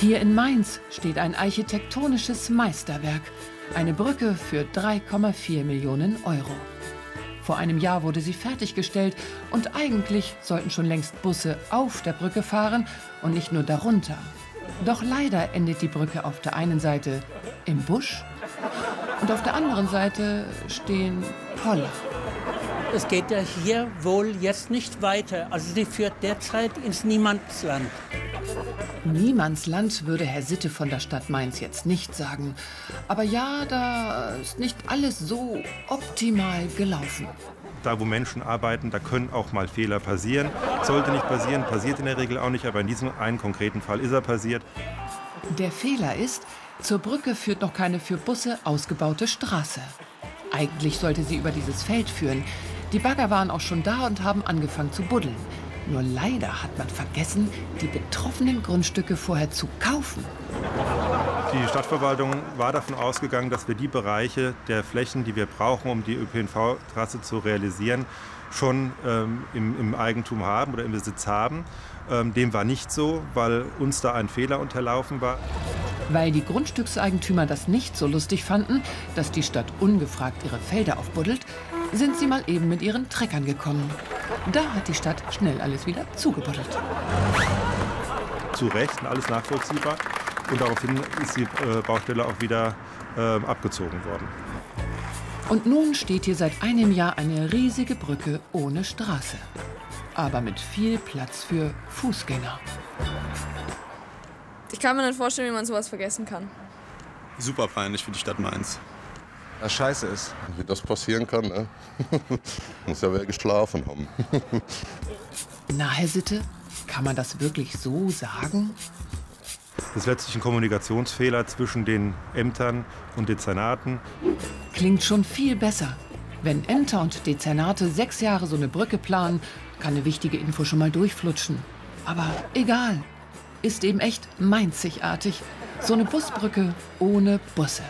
Hier in Mainz steht ein architektonisches Meisterwerk. Eine Brücke für 3,4 Millionen Euro. Vor einem Jahr wurde sie fertiggestellt und eigentlich sollten schon längst Busse auf der Brücke fahren und nicht nur darunter. Doch leider endet die Brücke auf der einen Seite im Busch und auf der anderen Seite stehen Poller. Es geht ja hier wohl jetzt nicht weiter. Also sie führt derzeit ins Niemandsland. Niemandsland würde Herr Sitte von der Stadt Mainz jetzt nicht sagen. Aber ja, da ist nicht alles so optimal gelaufen. Da, wo Menschen arbeiten, da können auch mal Fehler passieren. Sollte nicht passieren, passiert in der Regel auch nicht, aber in diesem einen konkreten Fall ist er passiert. Der Fehler ist, zur Brücke führt noch keine für Busse ausgebaute Straße. Eigentlich sollte sie über dieses Feld führen. Die Bagger waren auch schon da und haben angefangen zu buddeln. Nur leider hat man vergessen, die betroffenen Grundstücke vorher zu kaufen. Die Stadtverwaltung war davon ausgegangen, dass wir die Bereiche der Flächen, die wir brauchen, um die ÖPNV-Trasse zu realisieren, schon im Eigentum haben oder im Besitz haben. Dem war nicht so, weil uns da ein Fehler unterlaufen war. Weil die Grundstückseigentümer das nicht so lustig fanden, dass die Stadt ungefragt ihre Felder aufbuddelt, sind sie mal eben mit ihren Treckern gekommen. Da hat die Stadt schnell alles wieder zugebuddelt. Zu Recht, alles nachvollziehbar. Und daraufhin ist die Baustelle auch wieder abgezogen worden. Und nun steht hier seit einem Jahr eine riesige Brücke ohne Straße. Aber mit viel Platz für Fußgänger. Ich kann mir nicht vorstellen, wie man sowas vergessen kann. Super peinlich für die Stadt Mainz. Was scheiße ist. Wie das passieren kann, ne? Muss ja wer geschlafen haben. Na, Herr Sitte, kann man das wirklich so sagen? Das ist letztlich ein Kommunikationsfehler zwischen den Ämtern und Dezernaten. Klingt schon viel besser. Wenn Ämter und Dezernate 6 Jahre so eine Brücke planen, kann eine wichtige Info schon mal durchflutschen. Aber egal, ist eben echt mainzigartig. So eine Busbrücke ohne Busse.